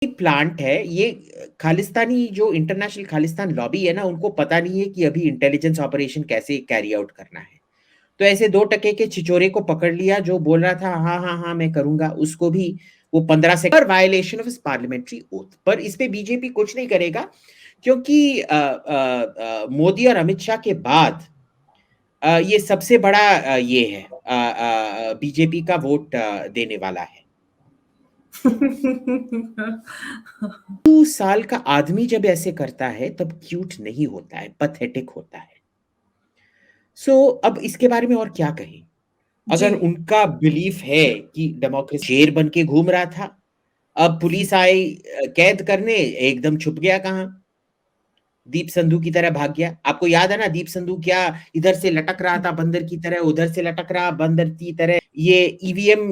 Plant है ये। खालिस्तानी जो इंटरनेशनल खालिस्तान लॉबी है ना, उनको पता नहीं है कि अभी इंटेलिजेंस ऑपरेशन कैसे कैरी आउट करना है। तो ऐसे 2 टके के छिचोरे को पकड़ लिया जो बोल रहा था हाँ हाँ हाँ मैं करूंगा, उसको भी वो 15 second violation of parliamentary oath. पर इस पे बीजेपी कुछ नहीं करेगा, क्योंकि मोदी और अमित शाह के बाद ये सबसे बड़ा ये है बीजेपी का वोट देने वाला है। 2 साल का आदमी जब ऐसे करता है तब क्यूट नहीं होता है, पथेटिक होता है। अब इसके बारे में और क्या कहें। जी। अगर उनका बिलीफ है कि डेमोक्रेसी शेर बन के घूम रहा था, अब पुलिस आई कैद करने, एकदम छुप गया कहाँ, दीप संधू की तरह भाग गया। आपको याद है ना, दीप संधू क्या इधर से लटक रहा था बंदर की तरह, उधर से लटक रहा बंदर की तरह। ये ईवीएम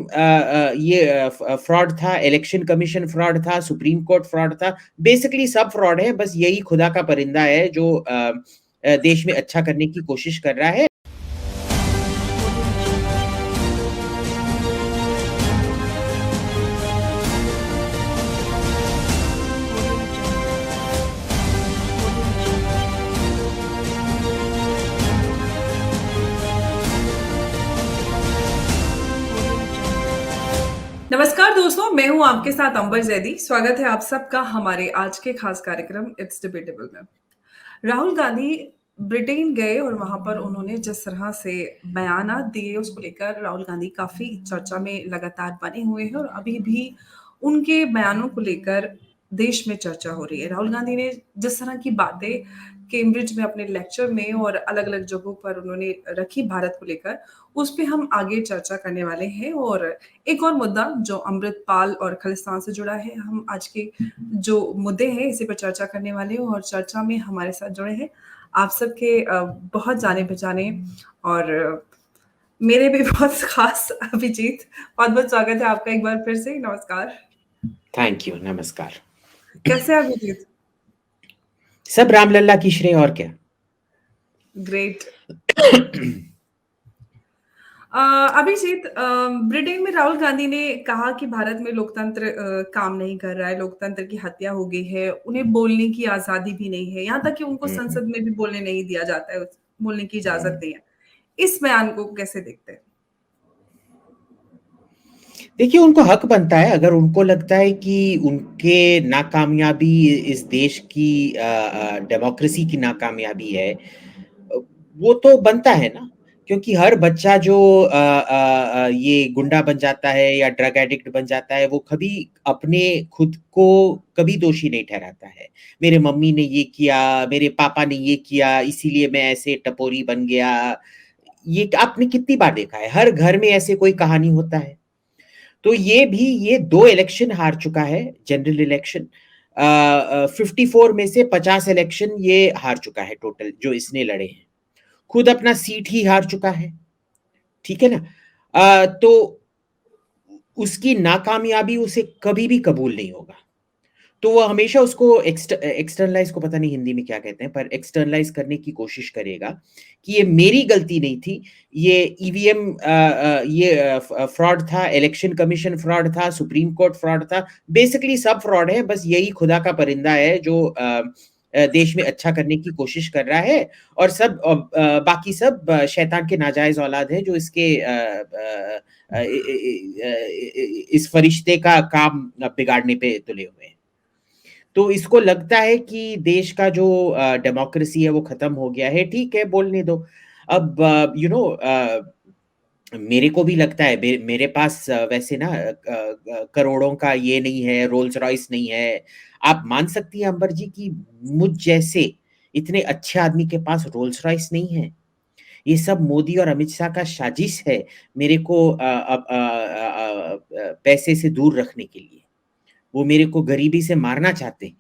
ये फ्रॉड था, इलेक्शन कमीशन फ्रॉड था, सुप्रीम कोर्ट फ्रॉड था, बेसिकली सब फ्रॉड है। बस यही खुदा का परिंदा है जो देश में अच्छा करने की कोशिश कर रहा है। नमस्कार दोस्तों, मैं हूं आपके साथ अंबर जैदी। स्वागत है आप सबका हमारे आज के खास कार्यक्रम इट्स डिबेटेबल में। राहुल गांधी ब्रिटेन गए और वहां पर उन्होंने जिस तरह से बयानात दिए उसको लेकर राहुल गांधी काफी चर्चा में लगातार बने हुए हैं और अभी भी उनके बयानों को लेकर देश में चर्चा हो रही है। राहुल गांधी ने जिस तरह की बातें कैम्ब्रिज में अपने लेक्चर में और अलग अलग जगहों पर उन्होंने रखी भारत को लेकर, उस पे हम आगे चर्चा करने वाले हैं। और एक और मुद्दा जो अमृतपाल और खालिस्तान से जुड़ा है, हम आज के जो मुद्दे हैं इसी पर चर्चा करने वाले हैं। और चर्चा में हमारे साथ जुड़े हैं आप सबके बहुत जाने पहचाने और मेरे भी बहुत खास अभिजीत। बहुत बहुत स्वागत है आपका एक बार फिर से। नमस्कार। थैंक यू, नमस्कार। कैसे हैं अभिजीत? सब रामलला की श्रेय, और क्या। ग्रेट। अभिजीत, ब्रिटेन में राहुल गांधी ने कहा कि भारत में लोकतंत्र काम नहीं कर रहा है, लोकतंत्र की हत्या हो गई है, उन्हें बोलने की आजादी भी नहीं है, यहाँ तक कि उनको संसद में भी बोलने नहीं दिया जाता है, बोलने की इजाजत नहीं है। इस बयान को कैसे देखते हैं? देखिए, उनको हक बनता है। अगर उनको लगता है कि उनके नाकामयाबी इस देश की डेमोक्रेसी की नाकामयाबी है, वो तो बनता है ना। क्योंकि हर बच्चा जो ये गुंडा बन जाता है या ड्रग एडिक्ट बन जाता है, वो कभी अपने खुद को कभी दोषी नहीं ठहराता है। मेरे मम्मी ने ये किया, मेरे पापा ने ये किया, इसीलिए मैं ऐसे टपोरी बन गया। ये आपने कितनी बार देखा है, हर घर में ऐसे कोई कहानी होता है। तो ये 2 इलेक्शन हार चुका है, जनरल इलेक्शन। 54 में से 50 इलेक्शन ये हार चुका है टोटल, जो इसने लड़े हैं। खुद अपना सीट ही हार चुका है, ठीक है ना। तो उसकी नाकामयाबी उसे कभी भी कबूल नहीं होगा। तो वो हमेशा उसको एक्सटर्नलाइज को, पता नहीं हिंदी में क्या कहते हैं, पर एक्सटर्नलाइज करने की कोशिश करेगा कि ये मेरी गलती नहीं थी, ये ईवीएम ये फ्रॉड था, इलेक्शन कमीशन फ्रॉड था, सुप्रीम कोर्ट फ्रॉड था, बेसिकली सब फ्रॉड है। बस यही खुदा का परिंदा है जो देश में अच्छा करने की कोशिश कर रहा है। और सब बाकी सब शैतान के नाजायज औलाद है जो इसके इस फरिश्ते का काम बिगाड़ने पे तुले हुए हैं। तो इसको लगता है कि देश का जो डेमोक्रेसी है वो खत्म हो गया है। ठीक है, बोलने दो। अब मेरे को भी लगता है, मेरे पास वैसे ना करोड़ों का ये नहीं है, रोल्स रॉयस नहीं है। आप मान सकती हैं अंबर जी की मुझ जैसे इतने अच्छे आदमी के पास रोल्स रॉयस नहीं है। ये सब मोदी और अमित शाह का साजिश है, मेरे को पैसे से दूर रखने के लिए। वो मेरे को गरीबी से मारना चाहते हैं।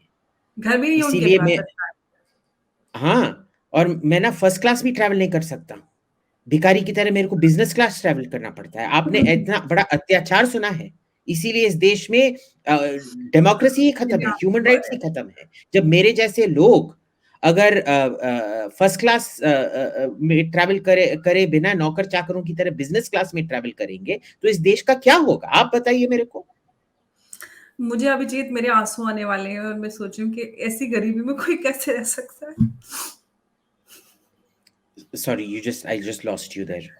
घर भी नहीं उनके इसीलिए पास मैं, लगता है। हाँ, और मैं ना फर्स्ट क्लास भी ट्रैवल नहीं कर सकता। भिखारी की तरह मेरे को बिजनेस क्लास ट्रैवल करना पड़ता है। आपने इतना बड़ा अत्याचार सुना है। इसीलिए इस देश में डेमोक्रेसी ही खत्म है, ह्यूमन राइट्स ही खत्म है। जब मेरे जैसे लोग अगर फर्स्ट क्लास में ट्रैवल करे करे बिना नौकर चाकरों की तरह बिजनेस क्लास में ट्रैवल करेंगे, तो इस देश का क्या होगा, आप बताइए मेरे को। मुझे अभिजीत मेरे आँसू आने वाले हैं और मैं सोच रही हूँ कि ऐसी गरीबी में कोई कैसे रह सकता है? Sorry, I just lost you there.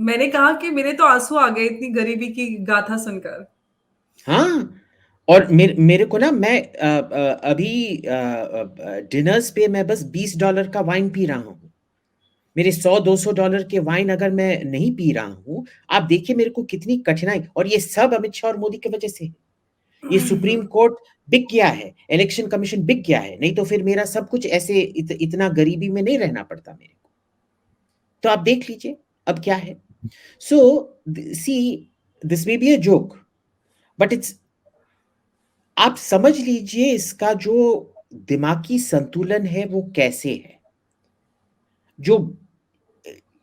मैंने कहा कि मेरे तो आँसू आ गए इतनी गरीबी की गाथा सुनकर। हाँ, और मेरे को ना, मैं अभी डिनर्स पे मैं बस $20 का वाइन पी रहा हूँ। मेरे $100-200 के वाइन अगर मैं नहीं पी रहा हूँ, आप देखिए मेरे को कितनी कठिनाई, और ये सब अमित शाह और मोदी की वजह से है। ये सुप्रीम कोर्ट बिक गया है, इलेक्शन कमीशन बिक गया है, नहीं तो फिर मेरा सब कुछ ऐसे इतना गरीबी में नहीं रहना पड़ता मेरे को। तो आप देख लीजिए अब क्या है। So see, this may be a joke, but it's, आप समझ लीजिए इसका जो दिमागी संतुलन है वो कैसे है। जो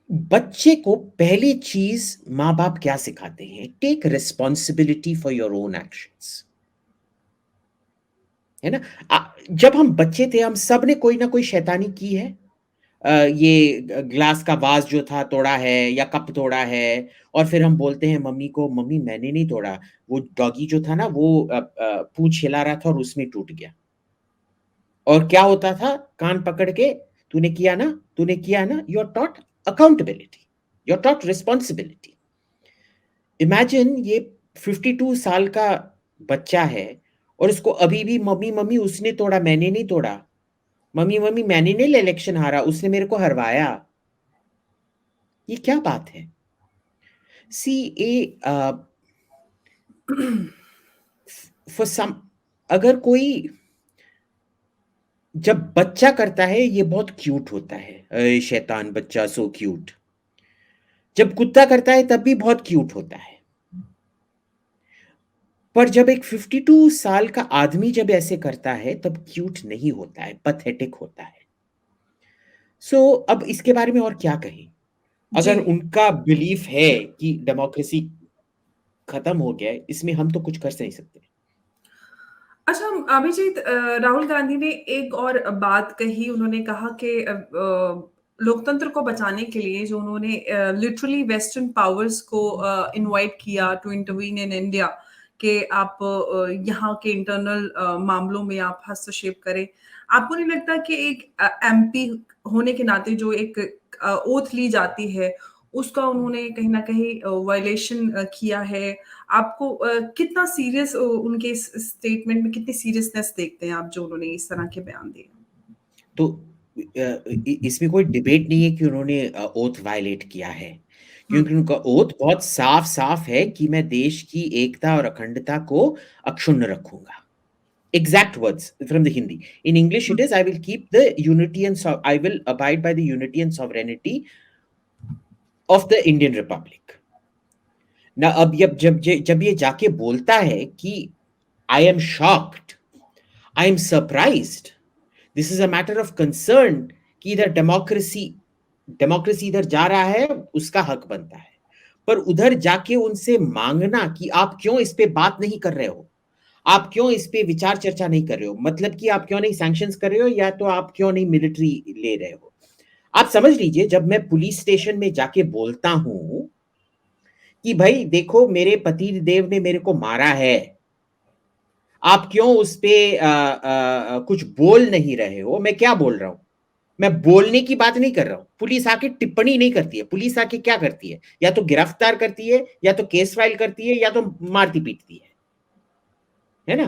बच्चे को पहली चीज माँ बाप क्या सिखाते हैं? Take responsibility for your own actions, है ना? जब हम बच्चे थे, हम सब ने कोई ना कोई शैतानी की है। ये ग्लास का वाज जो था तोड़ा है, या कप तोड़ा है, और फिर हम बोलते हैं मम्मी को, मम्मी मैंने नहीं तोड़ा, वो डॉगी जो था ना वो पूंछ हिला रहा था और उसमें टूट गया। और क्या होता था? कान पकड़ के, तूने किया ना, तूने किया ना। You are taught accountability, you are taught responsibility. Imagine ये 52 साल का बच्चा है, और उसको अभी भी मम्मी मम्मी उसने तोड़ा, मैंने नहीं तोड़ा, मम्मी मम्मी मैंने नहीं इलेक्शन हारा, उसने मेरे को हरवाया। ये क्या बात है? सी ए, फॉर सम, अगर कोई, जब बच्चा करता है ये बहुत क्यूट होता है, अरे शैतान बच्चा, सो क्यूट। जब कुत्ता करता है तब भी बहुत क्यूट होता है, पर जब एक 52 साल का आदमी जब ऐसे करता है तब क्यूट नहीं होता है, पथेटिक होता है। सो अब इसके बारे में और क्या कहें? जी। अगर उनका बिलीफ है कि डेमोक्रेसी खत्म हो गया है, इसमें हम तो कुछ कर नहीं सकते। अच्छा, अभिजीत, राहुल गांधी ने एक और बात कही। उन्होंने कहा कि लोकतंत्र को बचाने के लिए जो उन्होंने लिटरली वेस्टर्न पावर्स को इनवाइट किया टू इंटरवीन इन इंडिया, कि आप यहाँ के इंटरनल मामलों में आप हस्तक्षेप करें। आपको नहीं लगता कि एक एमपी होने के नाते जो एक ओथ ली जाती है, उसका उन्होंने कहीं ना कहीं वायलेशन किया है? आपको कितना सीरियस उनके इस स्टेटमेंट में कितनी सीरियसनेस देखते हैं आप, जो उन्होंने इस तरह के बयान दिए? तो इसमें कोई डिबेट नहीं है कि उन्होंने ओथ वायलेट किया है, हुँ, क्योंकि उनका ओथ बहुत साफ साफ है कि मैं देश की एकता और अखंडता को अक्षुण्ण रखूंगा। Exact words from the Hindi. In English, hmm. it is, I will keep the unity and I will abide by the unity and sovereignty of the Indian Republic. ना अब जब ये जाके बोलता है कि I am shocked, I am surprised, this is a matter of concern, कि इधर डेमोक्रेसी डेमोक्रेसी इधर जा रहा है, उसका हक बनता है, पर उधर जाके उनसे मांगना कि आप क्यों इस पे बात नहीं कर रहे हो, आप क्यों इस पे विचार चर्चा नहीं कर रहे हो, मतलब कि आप क्यों नहीं सैंक्शंस कर रहे हो, या तो आप क्यों नहीं मिलिट्री ले रहे हो। आप समझ लीजिए, जब मैं पुलिस स्टेशन में जाके बोलता हूं कि भाई देखो मेरे पति देव ने मेरे को मारा है, आप क्यों उस पे कुछ बोल नहीं रहे हो, मैं क्या बोल रहा हूं? मैं बोलने की बात नहीं कर रहा हूं, पुलिस आके टिप्पणी नहीं करती है, पुलिस आके क्या करती है? या तो गिरफ्तार करती है, या तो केस फाइल करती है, या तो मारती पीटती है ना?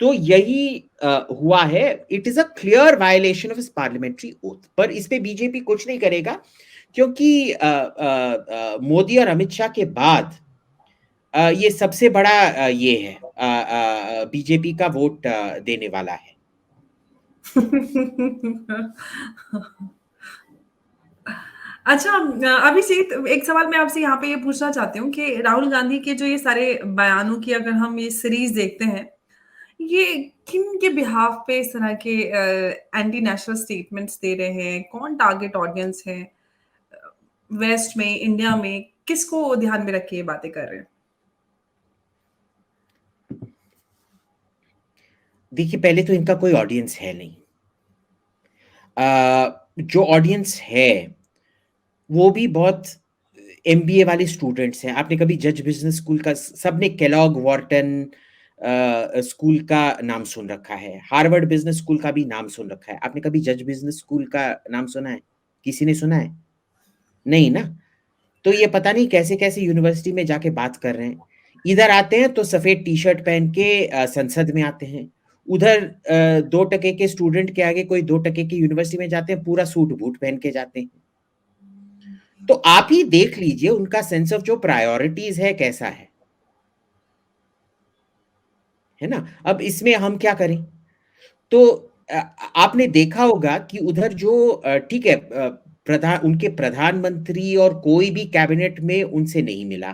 तो यही हुआ है। It is a clear violation of parliamentary oath, पर इस पे बीजेपी कुछ नहीं करेगा, क्योंकि मोदी और अमित शाह के बाद ये सबसे बड़ा ये है, बीजेपी का वोट देने वाला है। अच्छा, अभिजीत, एक सवाल मैं आपसे यहाँ पे ये पूछना चाहती हूँ कि राहुल गांधी के जो ये सारे बयानों की अगर हम ये सीरीज़ देखते हैं, ये किन के बिहाफ़ पे इस तरह के एंटी नेशनल स्टेटमेंट्स दे रहे हैं? कौन टारगेट ऑडियंस है? वेस्ट में, इंडिया में, किसको ध्यान में रख के ये बातें कर रहे हैं? देखिए, पहले तो इनका कोई ऑडियंस है नहीं। जो ऑडियंस है वो भी बहुत एमबीए वाले स्टूडेंट्स हैं। आपने कभी जज बिजनेस स्कूल का, सबने केलॉग, वॉर्टन, स्कूल का नाम सुन रखा है, हार्वर्ड बिजनेस स्कूल का भी नाम सुन रखा है। आपने कभी जज बिजनेस स्कूल का नाम सुना है? किसी ने सुना है? नहीं ना। तो ये पता नहीं कैसे कैसे यूनिवर्सिटी में जाके बात कर रहे हैं। इधर आते हैं तो सफेद टी शर्ट पहन के संसद में आते हैं। उधर 2 टके के स्टूडेंट के आगे कोई 2 टके की यूनिवर्सिटी में जाते हैं, पूरा सूट बूट पहन के जाते हैं। तो आप ही देख लीजिए उनका सेंस ऑफ जो प्रायोरिटीज है कैसा है ना। अब इसमें हम क्या करें? तो आपने देखा होगा कि उधर जो ठीक है, उनके प्रधानमंत्री और कोई भी कैबिनेट में उनसे नहीं मिला,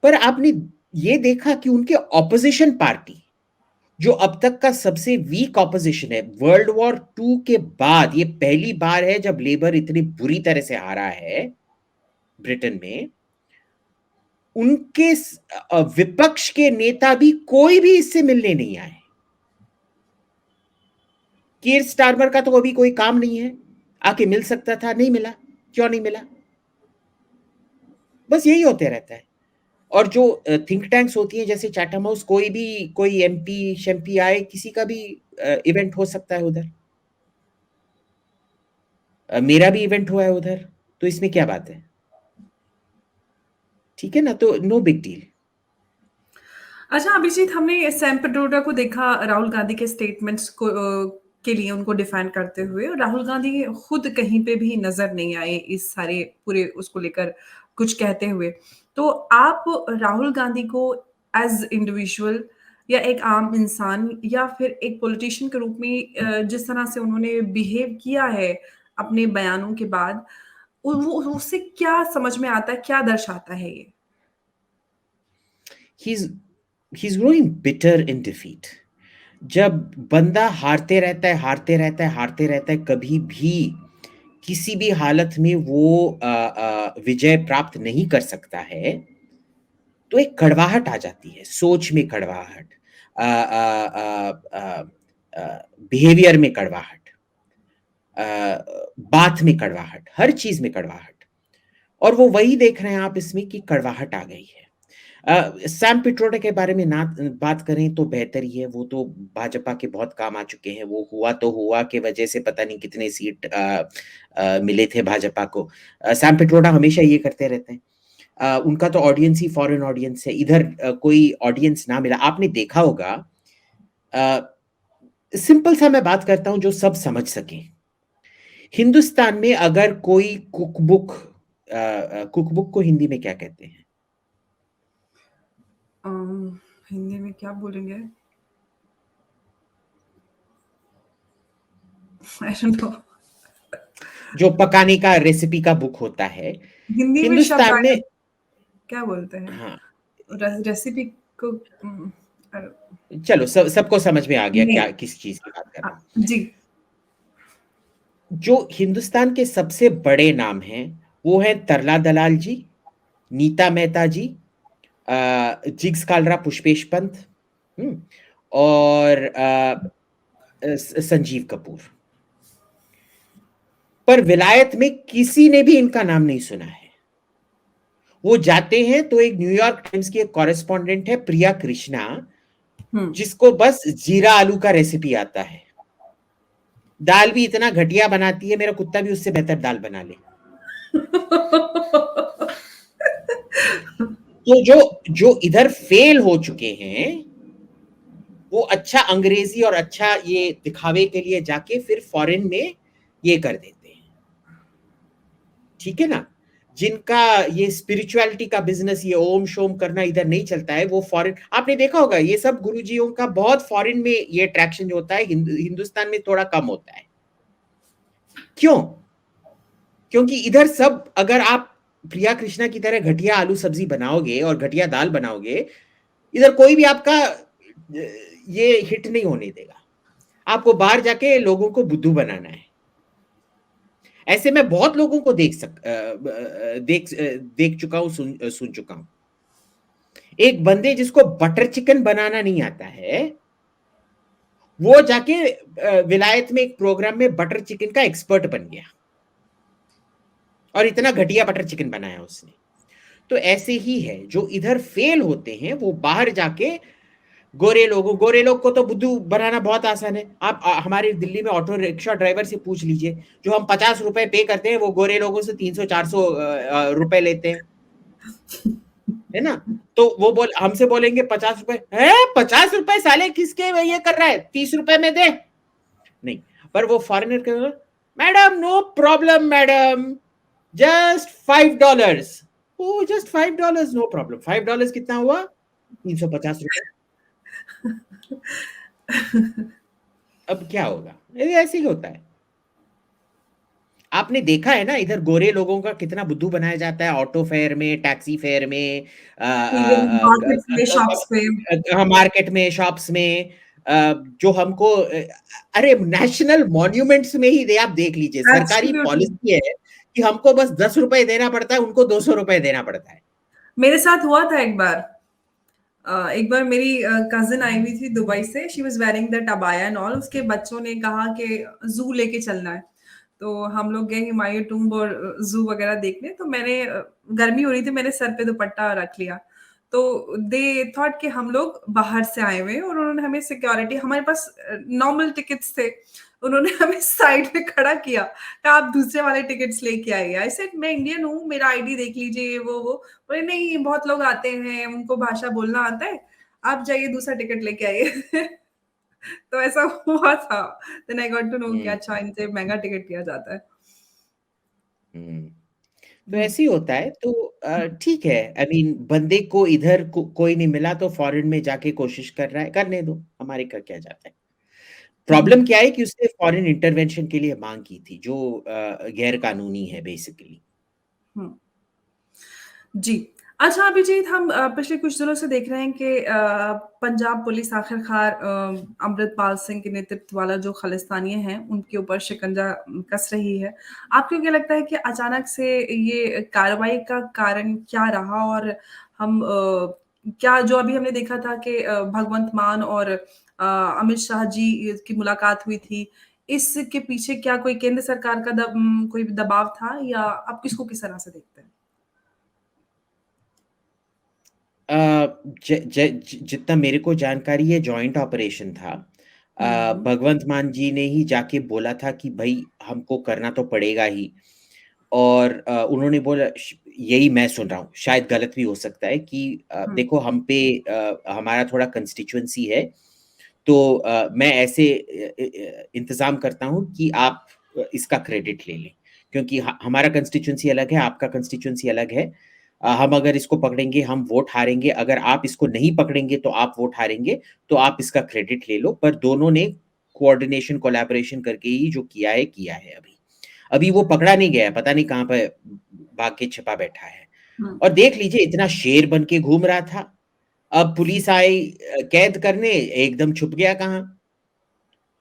पर आपने ये देखा कि उनके ऑपोजिशन पार्टी जो अब तक का सबसे वीक ऑपोजिशन है, वर्ल्ड वॉर 2 के बाद ये पहली बार है जब लेबर इतनी बुरी तरह से हारा है ब्रिटेन में, उनके विपक्ष के नेता भी कोई भी इससे मिलने नहीं आए। कीर स्टारमर का तो अभी कोई काम नहीं है, आके मिल सकता था, नहीं मिला। क्यों नहीं मिला? बस यही होते रहता है। और जो थिंक टैंक्स होती हैं जैसे चैथम हाउस, कोई एमपी शैम्पी आए, किसी का भी इवेंट हो सकता है उधर। मेरा भी इवेंट हुआ है उधर, तो इसमें क्या बात है? ठीक है ना, तो नो बिग डील। अच्छा अभिजीत, हमने सैम पेट्रोडा को देखा राहुल गांधी के स्टेटमेंट्स को के लिए उनको डिफेंड करते हुए, और राहुल गांधी खुद कहीं पे भी नजर नहीं आए इस सारे पूरे उसको लेकर कुछ कहते हुए। तो आप राहुल गांधी को एज इंडिविजुअल या एक आम इंसान या फिर एक पॉलिटिशियन के रूप में जिस तरह से उन्होंने बिहेव किया है अपने बयानों के बाद, वो उससे क्या समझ में आता है, क्या दर्शाता है ये? he's growing bitter in defeat। जब बंदा हारते रहता है, हारते रहता है, हारते रहता है, कभी भी किसी भी हालत में वो विजय प्राप्त नहीं कर सकता है, तो एक कड़वाहट आ जाती है, सोच में कड़वाहट, बिहेवियर में कड़वाहट, बात में कड़वाहट, हर चीज में कड़वाहट। और वो वही देख रहे हैं आप इसमें कि कड़वाहट आ गई है। सैम पिट्रोडा के बारे में ना बात करें तो बेहतर ही है। वो तो भाजपा के बहुत काम आ चुके हैं। वो हुआ तो हुआ के वजह से पता नहीं कितने सीट मिले थे भाजपा को। सैम पिट्रोडा हमेशा ये करते रहते हैं। उनका तो ऑडियंस ही फॉरेन ऑडियंस है, इधर कोई ऑडियंस ना मिला। आपने देखा होगा, सिंपल सा मैं बात करता हूं जो सब समझ सके। हिंदुस्तान में अगर कोई कुकबुक को हिंदी में क्या कहते हैं? हिंदी में क्या बोलेंगे? I don't know. जो पकाने का रेसिपी का बुक होता है हिंदी में शब्द हिंदुस्तान में। क्या बोलते हैं? हाँ, रेसिपी को चलो सबको समझ में आ गया नहीं। क्या किस चीज की बात कर रहा हूं। जी। जो हिंदुस्तान के सबसे बड़े नाम हैं वो है तरला दलाल जी, नीता मेहता जी, जिग्स कालरा पुष्पेश पंत, और संजीव कपूर। पर विलायत में किसी ने भी इनका नाम नहीं सुना है। वो जाते हैं तो एक न्यूयॉर्क टाइम्स की एक कॉरेस्पॉन्डेंट है प्रिया कृष्णा, जिसको बस जीरा आलू का रेसिपी आता है। दाल भी इतना घटिया बनाती है, मेरा कुत्ता भी उससे बेहतर दाल बना ले। तो जो इधर फेल हो चुके हैं वो अच्छा अंग्रेजी और अच्छा ये दिखावे के लिए जाके फिर फॉरेन में ये कर देते हैं। ठीक है ना। जिनका ये स्पिरिचुअलिटी का बिजनेस, ये ओम शोम करना इधर नहीं चलता है, वो फॉरेन, आपने देखा होगा ये सब गुरुजियों का बहुत फॉरेन में ये अट्रैक्शन जो होता है, हिंदुस्तान में थोड़ा कम होता है। क्यों? क्योंकि इधर सब, अगर आप प्रिया कृष्णा की तरह घटिया आलू सब्जी बनाओगे और घटिया दाल बनाओगे, इधर कोई भी आपका ये हिट नहीं होने देगा। आपको बाहर जाके लोगों को बुद्धू बनाना है। ऐसे मैं बहुत लोगों को देख चुका हूं, सुन चुका हूं। एक बंदे जिसको बटर चिकन बनाना नहीं आता है, वो जाके विलायत में एक प्रोग्राम में बटर चिकन का एक्सपर्ट बन गया और इतना घटिया बटर चिकन बनाया उसने। तो ऐसे ही है, जो इधर फेल होते हैं वो बाहर जाके गोरे लोग को तो बुद्धू बनाना बहुत आसान है। आप हमारे दिल्ली में ऑटो रिक्शा ड्राइवर से पूछ लीजिए, जो हम 50 रुपए पे करते हैं वो गोरे लोगों से 300-400 रुपए लेते हैं, है ना? तो वो हमसे बोलेंगे 50 रुपए है, 50 रुपए साले किसके ये कर रहा है, 30 रुपए में दे। नहीं, पर वो फॉरेनर के, madam no problem madam, just $5। Oh just $5, no problem. $5 कितना हुआ? 350 रुपए। अब क्या होगा? ये ऐसे ही होता है। आपने देखा है ना इधर गोरे लोगों का कितना बुद्धू बनाया जाता है, ऑटो फेयर में, टैक्सी फेयर में, इवन मार्केट्स में, शॉप्स पे। मार्केट में, शॉप्स में, जो हमको अरे नेशनल मॉन्यूमेंट्स में ही आप देख लीजिए, सरकारी एब्सोल्युटली। पॉलिसी है कि हमको बस 10 रुपए देना पड़ता है, उनको 200 रुपए देना पड़ता है। मेरे साथ हुआ था एक बार। एक बार मेरी कजिन आई हुई थी दुबई से, she was wearing that abaya and all. उसके बच्चों ने कहा कि जू लेके चलना है, तो हम लोग गए हुमायूं टूम्ब और जू वगैरह देखने। तो मैंने गर्मी हो रही थी, मैंने सर पे दुपट्टा रख लिया। तो दे थॉट कि हम लोग बाहर से आए हुए हैं, और उन्होंने हमें सिक्योरिटी, हमारे पास नॉर्मल टिकट्स थे, उन्होंने हमें साइड में खड़ा किया, कहा आप दूसरे वाले टिकट्स लेके आइए। आई सेड मैं इंडियन हूँ, मेरा आईडी देख लीजिए, वो बोले नहीं बहुत लोग आते हैं, उनको भाषा बोलना आता है, आप जाइए दूसरा टिकट लेके आइए। तो ऐसा हुआ था। Then I got to know कि हम्म अच्छा इनसे महंगा टिकट दिया जाता है। हम्म तो हम्म, ऐसे ही होता है। तो ठीक है, आई मीन बंदे को इधर कोई नहीं मिला तो फॉरेन में जाके कोशिश कर रहा है, करने दो, हमारे का क्या जाता है। प्रॉब्लम हम्म, क्या है कि उसने फॉरेन इंटरवेंशन के लिए मांग की थी, जो गैर कानूनी है बेसिकली। हम्म। जी। अच्छा अभिजीत, हम पिछले कुछ दिनों से देख रहे हैं कि पंजाब पुलिस आखिरकार अमृतपाल सिंह के नेतृत्व वाला जो खालिस्तानी हैं उनके ऊपर शिकंजा कस रही है। आपको क्या लगता है कि अचानक से ये कार्रवाई का कारण क्या रहा? और हम क्या जो अभी हमने देखा था कि भगवंत मान और अमित शाह जी की मुलाकात हुई थी, इसके पीछे क्या कोई केंद्र सरकार का कोई दबाव था, या आप किसको किस तरह से देखते हैं? अ, जितना मेरे को जानकारी है, जॉइंट ऑपरेशन था। हुँ। भगवंत मान जी ने ही जाके बोला था कि भाई हमको करना तो पड़ेगा ही। और उन्होंने बोला, यही मैं सुन रहा हूँ, शायद गलत भी हो सकता है कि हुँ, देखो हम पे हमारा थोड़ा कंस्टिट्यूएंसी है, तो मैं ऐसे इंतजाम करता हूँ कि आप इसका क्रेडिट ले लें, क्योंकि हमारा कंस्टिट्यूएंसी अलग है, आपका कंस्टिट्यूएंसी अलग है। हम अगर इसको पकड़ेंगे हम वोट हारेंगे, अगर आप इसको नहीं पकड़ेंगे तो आप वोट हारेंगे, तो आप इसका क्रेडिट ले लो। पर दोनों ने कोऑर्डिनेशन कोलैबोरेशन करके ही जो किया है अभी। अभी वो पकड़ा नहीं गया, पता नहीं कहाँ पे भाग के छिपा बैठा है। हुँ। और देख लीजिए, इतना शेर बन के घूम रहा था, अब पुलिस आई कैद करने, एकदम छुप गया कहाँ,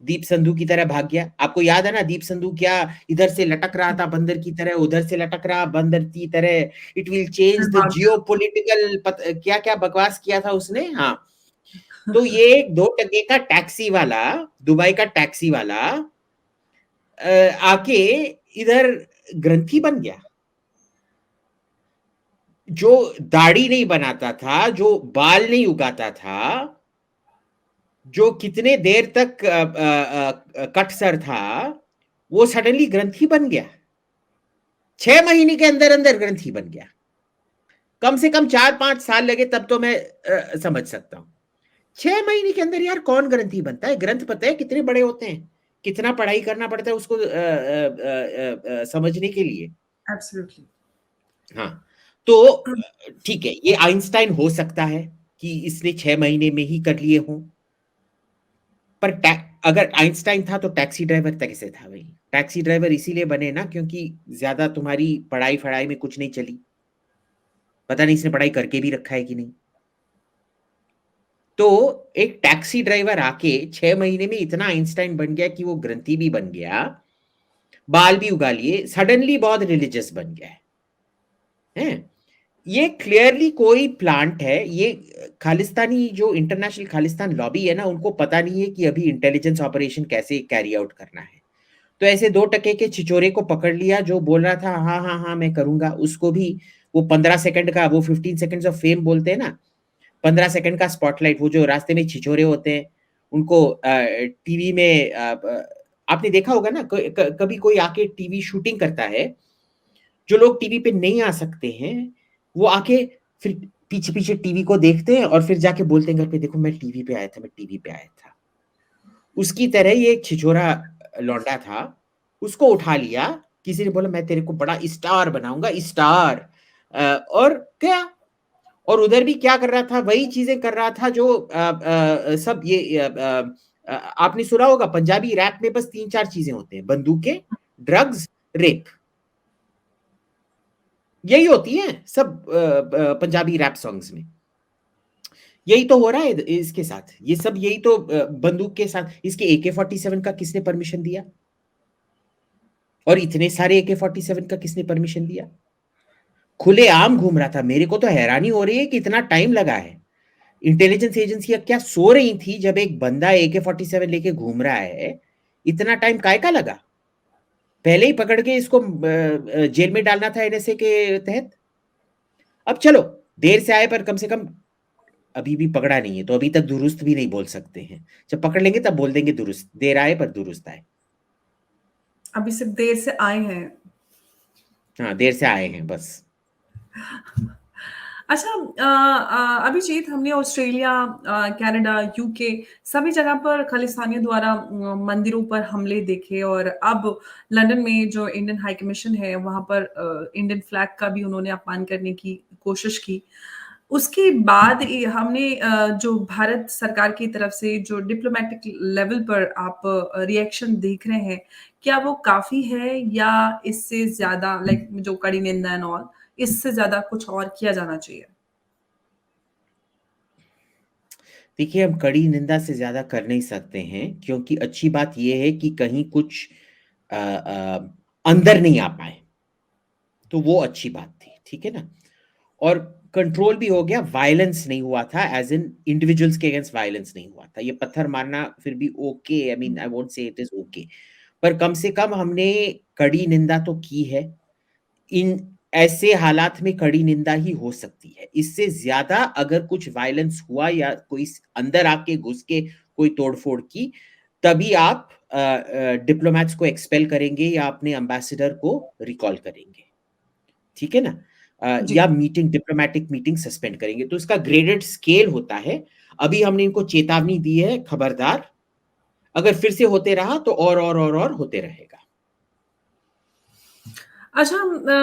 दीप संधू की तरह भाग गया। आपको याद है ना, दीप संधू क्या इधर से लटक रहा था बंदर की तरह, उधर से लटक रहा बंदर की तरह। इट विल चेंज द भाग जियो पोलिटिकल, क्या क्या बकवास किया था उसने। हाँ, तो ये 2 टके का टैक्सी वाला, दुबई का टैक्सी वाला आके इधर ग्रंथी बन गया, जो दाढ़ी नहीं बनाता था, जो बाल नहीं उगाता था, जो कितने देर तक कट सर था, वो सडनली ग्रंथी बन गया। 6 महीने के अंदर अंदर ग्रंथी बन गया। कम से कम 4-5 साल लगे तब तो मैं समझ सकता हूं। 6 महीने के अंदर यार कौन ग्रंथी बनता है? ग्रंथ पता है कितने बड़े होते हैं, कितना पढ़ाई करना पड़ता है उसको समझने के लिए। एब्सोल्युटली। हाँ, तो ठीक है, ये आइंस्टाइन हो सकता है कि इसने 6 महीने में ही कर लिए हों। पर अगर आइंस्टाइन था तो टैक्सी ड्राइवर कैसे था भाई? टैक्सी ड्राइवर इसीलिए बने ना क्योंकि ज्यादा तुम्हारी पढ़ाई फढ़ाई में कुछ नहीं चली। पता नहीं इसने पढ़ाई करके भी रखा है कि नहीं। तो एक टैक्सी ड्राइवर आके 6 महीने में इतना आइंस्टाइन बन गया कि वो ग्रंथी भी बन गया, बाल भी उगा लिए, सडनली बहुत रिलीजियस बन गया है। ये क्लियरली कोई प्लांट है। ये खालिस्तानी जो इंटरनेशनल खालिस्तान लॉबी है ना, उनको पता नहीं है कि अभी इंटेलिजेंस ऑपरेशन कैसे कैरी आउट करना है। तो ऐसे 2 टके के छिचोरे को पकड़ लिया जो बोल रहा था हाँ हाँ हाँ मैं करूंगा, उसको भी वो 15 सेकंड का, वो 15 सेकंड्स ऑफ फेम बोलते हैं ना, 15 सेकंड का स्पॉटलाइट, वो जो रास्ते में छिछोरे होते हैं, उनको टीवी में आपने देखा होगा ना, कभी कोई आके टीवी शूटिंग करता है, जो लोग टीवी पे नहीं आ सकते हैं, वो आके फिर पीछे-पीछे टीवी को देखते हैं और फिर जाके बोलते हैं घर पे, देखो मैं टीवी पे आया था, मैं टीवी पे आया था। उसकी तरह ये एक छिछोरा लौंडा था, उसको उठा लिया, किसी ने बोला मैं तेरे को बड़ा स्टार बनाऊँगा, स्टार। और गया, और उधर भी क्या कर रहा था, वही चीज़ें कर रहा था जो सब ये आपने सुना होगा पंजाबी रैप में बस 3-4 चीज़ें होते हैं, बंदूकें, ड्रग्स, रेप। यही होती हैं सब पंजाबी रैप सॉन्ग्स में। यही तो हो रहा है इसके साथ। ये सब यही तो बंदूक के साथ इसके AK-47 का किसने परमिशन दिया? और इतने सारे AK-47 का किसने परमिशन दिया? खुलेआम घूम रहा था। मेरे को तो हैरानी हो रही है कि इतना टाइम लगा है। इंटेलिजेंस एजेंसियाँ क्या सो रही थी जब एक बंदा AK-47 लेके घूम रहा है? इतना टाइम काहे का लगा? पहले ही पकड़ के इसको जेल में डालना था NSA के तहत। अब चलो, देर से आए पर कम से कम अभी भी पकड़ा नहीं है, तो अभी तक दुरुस्त भी नहीं बोल सकते हैं। जब पकड़ लेंगे तब बोल देंगे दुरुस्त, देर आए पर दुरुस्त आए। अभी सिर्फ देर से आए हैं। हाँ, देर से आए हैं बस। अच्छा, अभिजीत, हमने ऑस्ट्रेलिया, कनाडा, यूके सभी जगह पर खालिस्तानियों द्वारा मंदिरों पर हमले देखे, और अब लंदन में जो इंडियन हाई कमीशन है वहां पर इंडियन फ्लैग का भी उन्होंने अपमान करने की कोशिश की। उसके बाद हमने जो भारत सरकार की तरफ से जो डिप्लोमेटिक लेवल पर आप रिएक्शन देख रहे हैं, क्या वो काफी है, या इससे ज्यादा, लाइक जो कड़ी निंदा एंड ऑल, इससे ज़्यादा कुछ और किया जाना चाहिए? देखिए, हम कड़ी निंदा से ज़्यादा कर नहीं सकते हैं, क्योंकि अच्छी बात ये है कि कहीं कुछ अंदर नहीं आ पाए, तो वो अच्छी बात थी, ठीक है ना? और कंट्रोल भी हो गया, वायलेंस नहीं हुआ था, एज़ इन इंडिविजुअल्स के अगेंस्ट वायलेंस नहीं हुआ था। ये पत्थर मारना फिर भी okay, I mean I won't say it is okay. पर कम से कम हमने कड़ी निंदा तो की है। इन ऐसे हालात में कड़ी निंदा ही हो सकती है। इससे ज़्यादा अगर कुछ वायलेंस हुआ या कोई अंदर आके घुस के कोई तोड़-फोड़ की, तभी आप डिप्लोमैट्स को एक्सपेल करेंगे या अपने एम्बेसडर को रिकॉल करेंगे। ठीक है ना? जी। या मीटिंग, डिप्लोमैटिक मीटिंग सस्पेंड करेंगे। तो इसका ग्रेडेड स्केल होता है। अभी हमने इनको चेतावनी दी है, खबरदार, अगर फिर से होते रहा तो और होते रहेगा। अच्छा,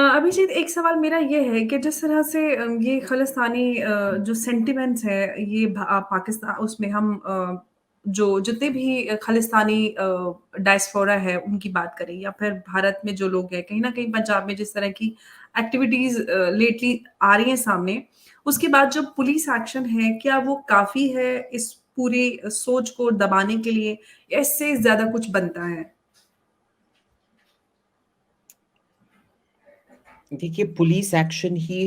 अभिजीत, एक सवाल मेरा ये है कि जिस तरह से ये खालिस्तानी जो सेंटिमेंट्स है, ये पाकिस्तान, उसमें हम जो जितने भी खालिस्तानी डायस्पोरा है उनकी बात करें, या फिर भारत में जो लोग हैं, कहीं न कहीं पंजाब में जिस तरह की एक्टिविटीज़ लेटली आ रही हैं सामने, उसके बाद जो पुलिस एक्शन है, क्या वो काफ़ी है इस पूरी सोच को दबाने के लिए, या इससे ज़्यादा कुछ बनता है? देखिए, पुलिस एक्शन ही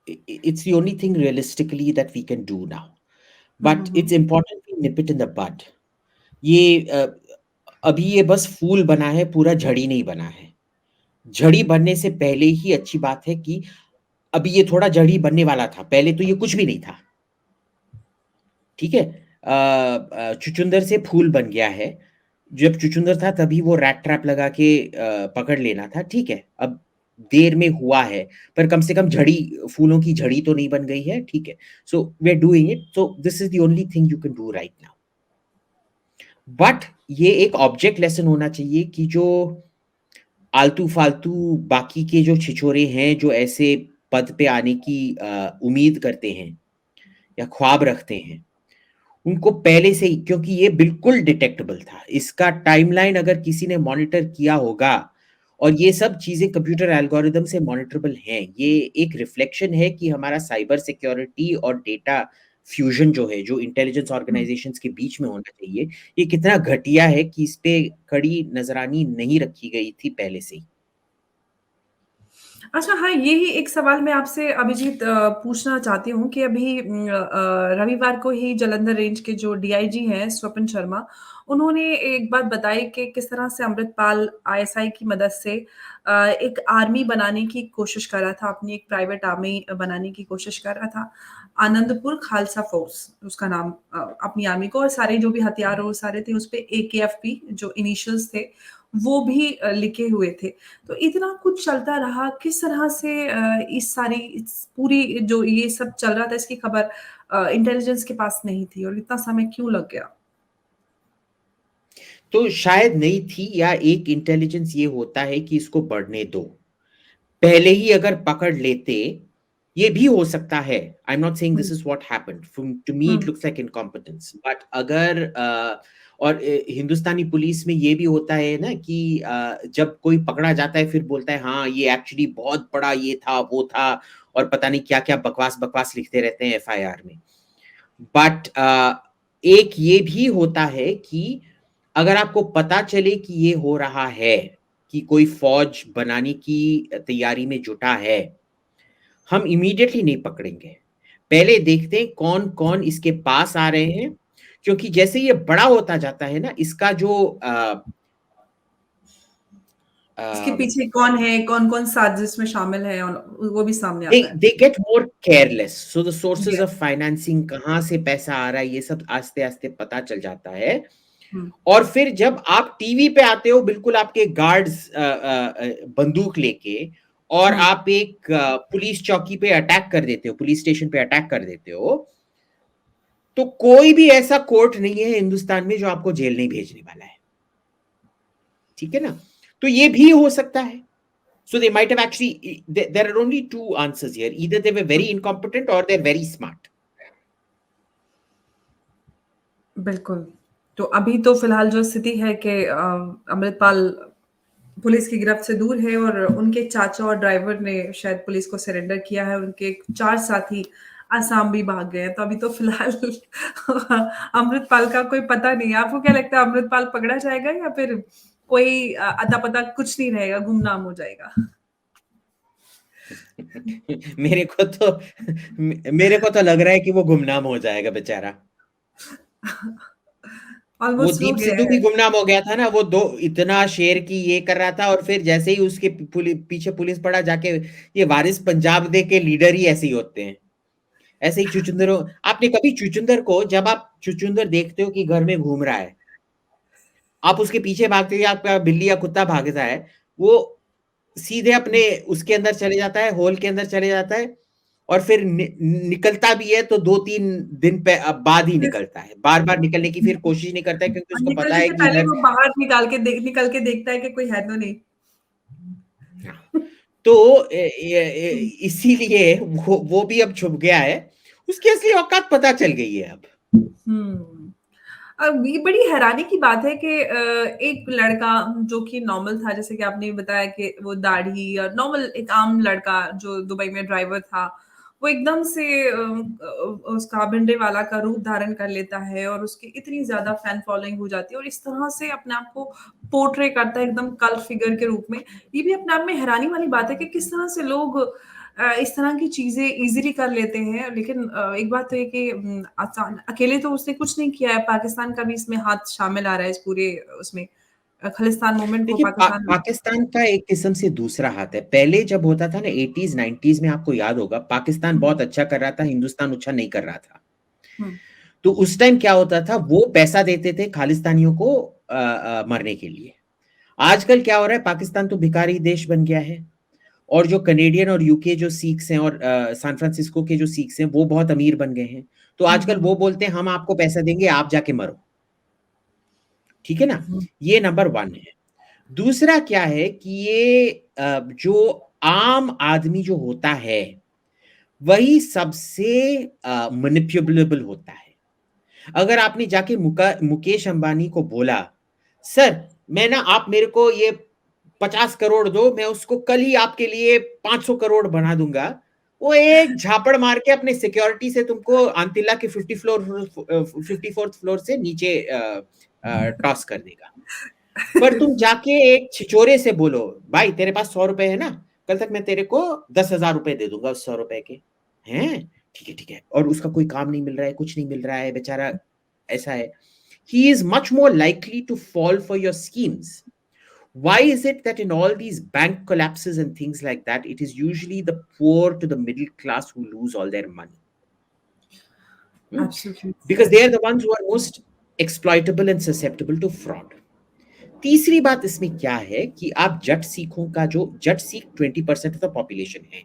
it's the only thing realistically that we can do now, hmm, hmm, but hmm. It's important we nip it in the bud. ये अभी ये बस फूल बना है, पूरा झड़ी नहीं बना है। झड़ी बनने से पहले ही अच्छी बात है कि अभी ये थोड़ा झड़ी बनने वाला था, पहले तो ये कुछ भी नहीं था, ठीक है? चुचुंदर से फूल बन गया है। जब चुचुंदर था तभी वो रैट ट्रैप लगा के पकड़ लेना था, ठीक है? अब देर में हुआ है, पर कम से कम झड़ी, फूलों की झड़ी तो नहीं बन गई है, ठीक है? So we are doing it, so this is the only thing you can do right now. But ये एक ऑब्जेक्ट लेसन होना चाहिए कि जो आलतू-फालतू बाकी के जो छिछोरे हैं, जो ऐसे पद पे आने की उम्मीद करते हैं या ख्वाब रखते हैं, उनको पहले से ही, क्योंकि ये बिल्कुल डिटेक्टेबल था। इसका टाइमलाइन अगर किसी ने मॉनिटर किया होगा, और ये सब चीज़ें कंप्यूटर एल्गोरिदम से मॉनिटरेबल हैं। ये एक रिफ्लेक्शन है कि हमारा साइबर सिक्योरिटी और डेटा फ्यूज़न जो है, जो इंटेलिजेंस हुँ। ऑर्गनाइज़ेशंस के बीच में होना चाहिए, ये कितना घटिया है कि इस पे कड़ी नज़रानी नहीं रखी गई थी पहले से ही। अच्छा, हाँ, यही एक सवाल मैं आपसे, अभिजीत, पूछना चाहती हूँ कि अभी रविवार को ही जालंधर रेंज के जो डीआईजी हैं स्वपन शर्मा, उन्होंने एक बात बताई कि किस तरह से अमृतपाल आईएसआई की मदद से एक आर्मी बनाने की कोशिश कर रहा था, अपनी एक प्राइवेट आर्मी बनाने की कोशिश कर रहा था। आनंदपुर खालसा फोर्स उसका नाम, अपनी आर्मी को, और सारे जो भी हथियार और सारे थे उस पे AKFP जो इनिशियल्स थे वो भी लिखे हुए थे। तो इतना कुछ चलता रहा, किस तरह से इस पूरी जो ये सब चल रहा था इसकी खबर इंटेलिजेंस के पास नहीं थी और इतना समय क्यों लग गया? तो शायद नहीं थी, या एक इंटेलिजेंस ये होता है कि इसको बढ़ने दो, पहले ही अगर पकड़ लेते, ये भी हो सकता है। I am not saying hmm, this is what happened, to me hmm, it looks like incompetence, but अगर हिंदुस्तानी पुलिस में ये भी होता है ना कि जब कोई पकड़ा जाता है फिर बोलता है हाँ ये एक्चुअली बहुत बड़ा ये था वो था, और पता नहीं क्या क्या बकवास बकवास लिखते रहते हैं FIR में। बट एक ये भी होता है कि अगर आपको पता चले कि ये हो रहा है, कि कोई फौज बनाने की तैयारी में जुटा है, हम इमीडिएटली नहीं पकड़ेंगे, पहले देखते हैं कौन कौन इसके पास आ रहे हैं, क्योंकि जैसे ये बड़ा होता जाता है ना, इसका जो इसके पीछे कौन है, कौन-कौन साजिश में शामिल है और वो भी सामने आता है। they get more careless, so the sources of yes. financing, कहाँ से पैसा आ रहा है, ये सब आस्ते आस्ते पता चल जाता है। हुँ, और फिर जब आप टीवी पे आते हो, बिल्कुल आपके गार्ड्स बंदूक लेके, और हुँ। आप एक पुलिस चौकी पे अटैक कर देते हो, पुलिस स्टेशन पे अटैक कर देते हो, तो कोई भी ऐसा कोर्ट नहीं है हिंदुस्तान में जो आपको जेल नहीं भेजने वाला है। ठीक है ना? तो ये भी हो सकता है। So they might have actually, there are only two answers here. Either they were very incompetent or they're very smart. बिल्कुल। तो अभी तो फ़िलहाल जो स्थिति है कि अमृतपाल पुलिस की गिरफ्त से दूर है और उनके चाचा और ड्राइवर ने शायद पुलिस को सरेंडर किया है, उनके 4 साथी आसाम भी भाग गए हैं। तो अभी तो फ़िलहाल अमृतपाल का कोई पता नहीं है। आपको क्या लगता है, अमृतपाल पकड़ा जाएगा या फिर कोई अता-पता कुछ नहीं रहेगा, गुमनाम हो जाएगा? मेरे को तो मेरे को तो लग रहा है कि वो गुमनाम हो जाएगा बेचारा। वो ऑलमोस्ट हो दीप गया सिद्धू भी है। गुमनाम हो गया था ना, वो दो इतना शेर की ये कर रहा था, और फिर जैसे ही उसके पीछे पुलिस पड़ा जाके, ये वारिस पंजाब दे के लीडर ही ऐसे ही होते हैं। ऐसे ही चुचुंदर, आपने कभी चुचुंदर को, जब आप चुचुंदर देखते हो कि घर में घूम रहा है, आप उसके पीछे भागते हो, आपका बिल्ली या कुत्ता भागता है, वो सीधे अपने उसके अंदर चले जाता है, होल के अंदर चले जाता है, और फिर निकलता भी है तो 2-3 दिन पे बाद ही निकलता है, बार बार निकलने की फिर कोशिश नहीं करता है, क्योंकि और उसको पता निकलने है से कि पहले इधर। वो बाहर निकल के देखता है कि कोई है तो नहीं। हाँ, तो इसीलिए वो भी अब छुप गया है, उसकी असली औकात पता चल गई है अब। हुँ। ये बड़ी हैरानी की बात है कि एक लड़का जो कि नॉर्मल था, जैसे कि आपने बताया कि वो दाढ़ी और नॉर्मल एक आम लड़का जो दुबई में ड्राइवर था, वो एकदम से उसका भिंडे वाला का रूप धारण कर लेता है और उसकी इतनी ज़्यादा फैन फॉलोइंग हो जाती है और इस तरह से अपने आप को पोर्ट्रे करता है एकदम कल्ट फिगर के रूप में। ये भी अपने आप में हैरानी वाली बात है कि किस तरह से लोग इस तरह की चीज़ें ईज़िली कर लेते हैं। लेकिन एक बात तो ये कि अकेले तो उसने कुछ नहीं किया है, पाकिस्तान का भी इसमें हाथ शामिल आ रहा है इस पूरे उसमें। खालिस्तान मूवमेंट को देखिए, पाकिस्तान। पाकिस्तान का एक किस्म से दूसरा हाथ है। पहले जब होता था ना 80s 90s में, आपको याद होगा, पाकिस्तान हुँ, बहुत अच्छा कर रहा था, हिंदुस्तान अच्छा नहीं कर रहा था। हुँ, तो उस टाइम क्या होता था, वो पैसा देते थे खालिस्तानियों को मरने के लिए। आजकल क्या हो रहा है, पाकिस्तान तो भिखारी देश बन गया है, और जो कनेडियन और यूके जो सिख्स हैं, और सैन फ्रांसिस्को के जो सिख्स हैं, वो बहुत अमीर बन गए हैं। तो हुँ, आजकल हुँ, वो बोलते हैं हम आपको पैसा देंगे, आप जाके मरो। ठीक है ना? हुँ, ये नंबर 1 है। दूसरा क्या है कि ये जो आम आदमी जो होता है, वही सबसे मैनिपुलेबल होता है। अगर आपने जाके मुकेश अंबानी को बोला, सर मैं ना, आप मेरे को ये 50 करोड़ दो, मैं उसको कल ही आपके लिए 500 करोड़ बना दूंगा, वो एक झापड़ मार के अपने सिक्योरिटी से तुमको आंतिल्ला के 54th फ्लोर से नीचे टॉस कर देगा। पर तुम जाके एक छिचोरे से बोलो, भाई तेरे पास 100 रुपए है ना, कल तक मैं तेरे को 10,000 रुपए दे दूंगा उस 100 रुपए के। हैं? ठीक है ठीक है, और उसका कोई काम नहीं मिल रहा है, कुछ नहीं मिल रहा है बेचारा, ऐसा है, he is much more likely to fall for your schemes. Why is it that in all these bank collapses and things like that, it is usually the poor to the middle class who lose all their money? Absolutely. Because they are the ones who are most exploitable and susceptible to fraud. तीसरी बात इसमें क्या है कि आप जट सिखों का जो जट सिख 20% ऑफ द पॉपुलेशन है,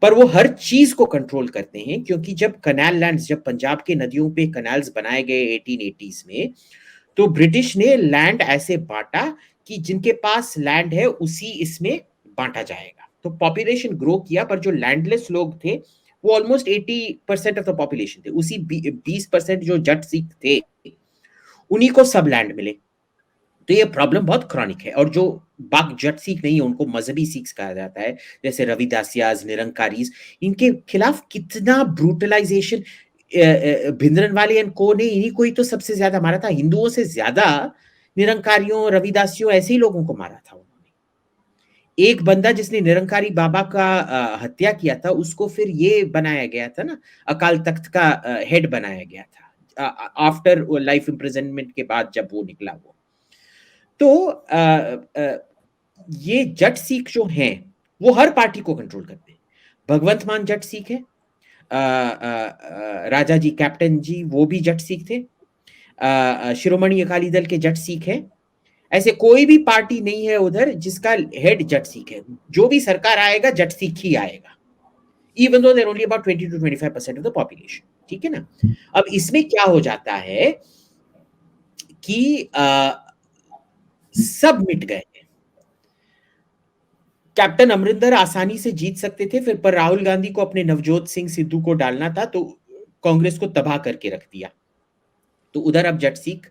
पर वो हर चीज को कंट्रोल करते हैं, क्योंकि जब कनाल लैंड्स, जब पंजाब के नदियों पे कनाल्स बनाए गए 1880s में, तो ब्रिटिश ने लैंड ऐसे बांटा कि जिनके पास लैंड है उसी इसमें बांटा जाएगा। तो पॉपुलेशन ग्रो किया, पर जो लैंडलेस लोग थे वो ऑलमोस्ट 80% ऑफ द पॉपुलेशन थे। उसी 20% जो जट सिख थे उन्हीं को सब लैंड मिले। तो ये प्रॉब्लम बहुत क्रॉनिक है। और जो बाग जट सिख नहीं है उनको मजहबी सिख कहा जाता है, जैसे रविदासियाज, निरंकारीज, इनके खिलाफ कितना ब्रूटलाइजेशन भिंद्रनवाले एंड को ने, इन्हीं को ही तो सबसे ज्यादा मारा था। हिंदुओं से ज्यादा निरंकारियों, रविदासियों, ऐसे ही लोगों को मारा था उन्होंने। एक बंदा जिसने निरंकारी बाबा का हत्या किया था, उसको फिर ये बनाया गया था ना, अकाल तख्त का हेड बनाया गया था आफ्टर लाइफ इम्प्रिजनमेंट के बाद, जब वो निकला वो। तो ये जट सिख जो हैं वो हर पार्टी को कंट्रोल करते हैं। भगवंत मान जट सिख है, राजा जी, कैप्टन जी, वो भी जट सिख थे। शिरोमणि अकाली दल के जट सिख हैं। ऐसे कोई भी पार्टी नहीं है उधर जिसका हेड जट सिख है। जो भी सरकार आएगा जट सिख ही आएगा, even though there only about 20 to 25% of the population. ठीक है ना। अब इसमें क्या हो जाता है कि सब मिट गए। कैप्टन अमरिंदर आसानी से जीत सकते थे फिर, पर राहुल गांधी को अपने नवजोत सिंह सिद्धू को डालना था, तो कांग्रेस को तबाह करके रख दिया। तो उधर अब जट सिख,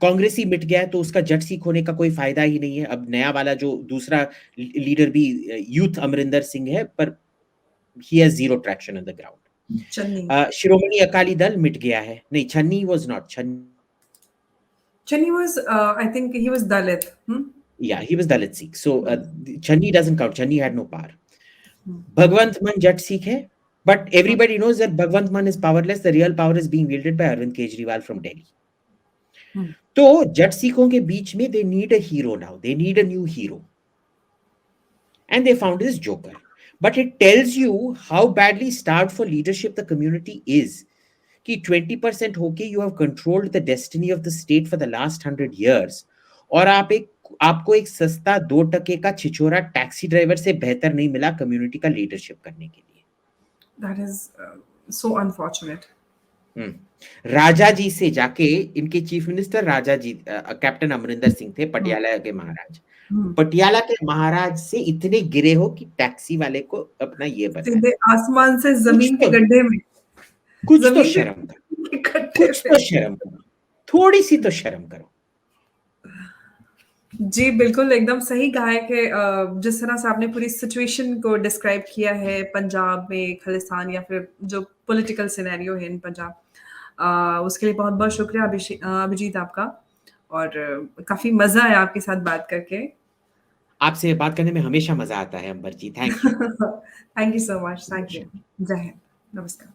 कांग्रेस ही मिट गया है, तो उसका जट सिख होने का कोई फायदा ही नहीं है। अब नया वाला जो दूसरा लीडर भी यूथ अमरिंदर सिंह है, पर he has zero traction on the ground. Shiromani Akali Dal मिट गया है। नहीं, Channi was not, Channi was, I think he was Dalit. Yeah, he was Dalit Sikh. So Channi doesn't count. Channi had no power. Bhagwant Man Jat Sikh hai, but everybody knows that Bhagwant Man is powerless. The real power is being wielded by Arvind Kejriwal from Delhi. तो जट सिखों के बीच में they need a hero now. They need a new hero. And they found his Joker. But it tells you how badly starved for leadership the community is. कि 20% होके you have controlled the destiny of the state for the last 100 years, और आपको एक सस्ता 2 टके का छिछोरा taxi driver से बेहतर नहीं मिला कम्युनिटी का लीडरशिप करने के लिए। That is so unfortunate. राजा जी से जाके, इनके चीफ मिनिस्टर राजा जी, कैप्टन अमरिंदर सिंह थे, पटियाला के महाराज। पटियाला के महाराज से इतने गिरे हो कि टैक्सी वाले को अपना ये बना, सीधे आसमान से जमीन के गड्ढे में। कुछ तो शर्म करो, कुछ तो शर्म करो, थोड़ी सी तो शर्म करो। जी बिल्कुल, एकदम सही कहा है कि जिस तरह से आपने पूरी सिचुएशन को डिस्क्राइब किया है पंजाब में, खालिस्तान या फिर जो पॉलिटिकल सिनेरियो है इन पंजाब, उसके लिए बहुत बहुत शुक्रिया अभिजीत आपका, और काफी मजा आया आपके साथ बात करके। आपसे बात करने में हमेशा मजा आता है Ambar ji, thank you. Thank you so much, thank you. जय हिंद, नमस्कार।